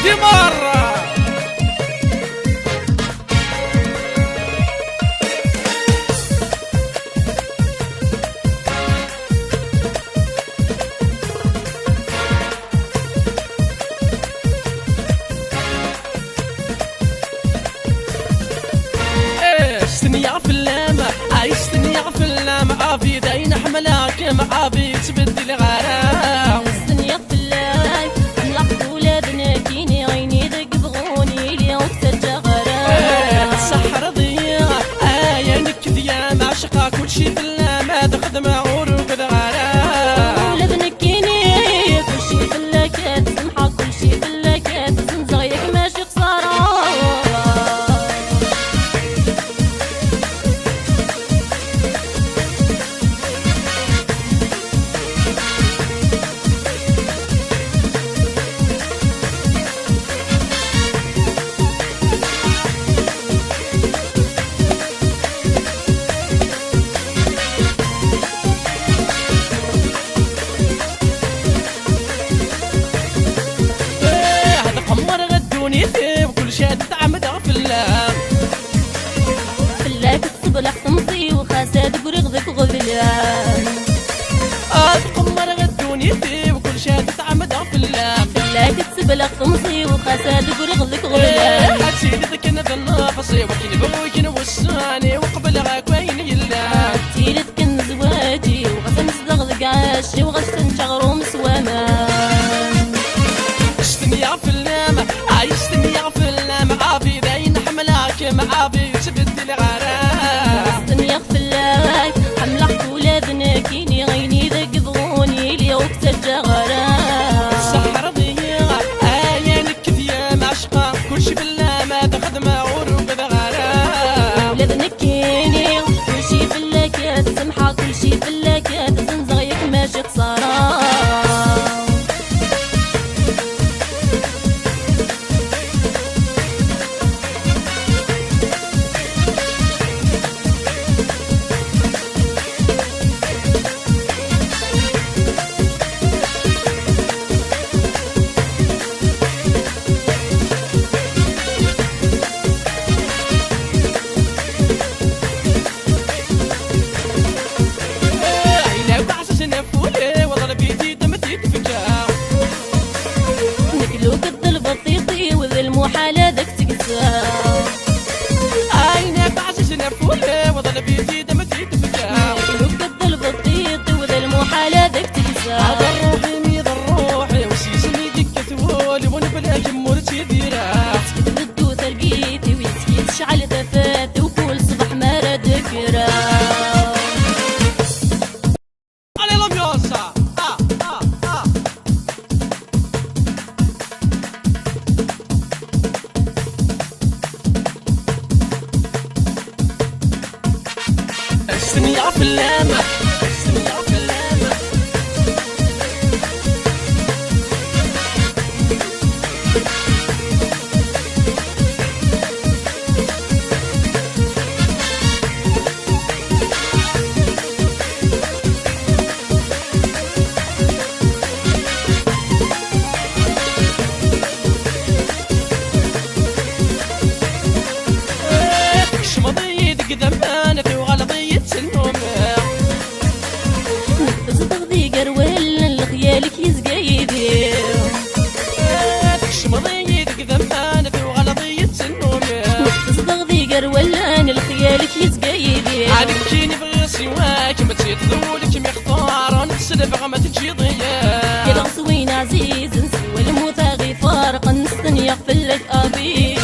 شي مرة. استنيا في اللامة استنيا في اللامة عافي داين حملاك معافي تبدل غرام. استنيا في اللامة نلقط ولادنا كيني عيني ذاك بغوني لي وقت غرام. السحر ضيع يا نكد يا معشقة كل شي في اللامة تخدم عروق غرام. ولادنا كيني كل شي في اللاكات سمحة كل شي في اللاكات زنزغيك ماشي خسارة. وكل شاد تعمد في اللام فلاك تصبلح تمطي وخاساد برغدك غذلان. القمر غدوني فيه وكل شاد تعمد في اللام. فلاك تصبلح تمطي وخاساد برغدك غذلان. سيدي ذكنا بالنافصي وكن بوكن وساني وقبل غاك وين يلا تيرت كن زواجي وغسن صدغ عاشي وغسن شغرو مسوامان. استنيا في اللام استنيا في اللام عافي داين حملاك معافي تبدل غرام. استنيا في اللام حملك ولادنا كيني عيني ذاك بغوني لي وقت غرام. السحر ضيع يا نكد يا معشقة كل شي باللام تخدم عروق غرام. ولادنا كيني كل شي في اللاكات سمحة كل شي في اللاكات زنزغيك ماشي خسارة. المحالة ذاك تقسى عينك عششنا فولي وظل بيتي دمتي تفكا. لو قد البطيط وذا المحالة ذاك تقسى. هذا الروحي ميض الروحي وسيسني ديك تولي ونبلاك مورتي ديرا. تكتب الدوث لقيتي ويسكي تشعل ثفات وكل صبح ما راه ذكرى. استنيا في اللامة استنيا في اللامة شمضي قدام في وغلطي تسلم. تصدق قروال الخيالك يزقايدي شمضي قدام في وغلطي تسلم. تصدق قروال الخيالك يزقايدي عليك كيني بغي سواك ما تيتذولك مختار نسلف ما تجي ضياء. يا غصوين عزيز نسوى المثاغي فارق نستنيا في لك ابي.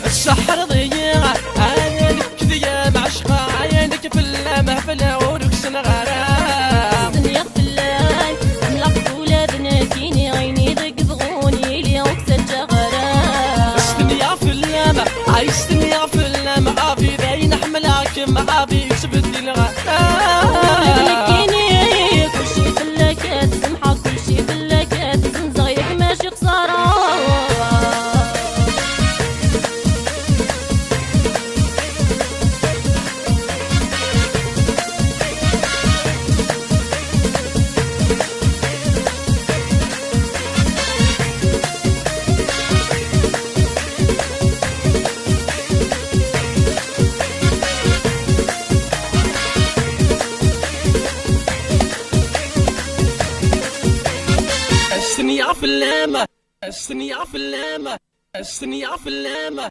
السحر ضيع عينك يا معشقة عينك في اللامة في العروق سن غرام. استنيا في اللام نلقط ولادنا كيني عيني ذاك بغوني لي وقت غرام. استنيا في اللامة استنيا في اللامة عافي داين حملاك معافي تبدل غرام. كيني كل شي في اللاكات سمحة كل شي في اللاكات زنزغيك ماشي خسارة. السنية في اللامة السنية في اللامة السنية في اللامة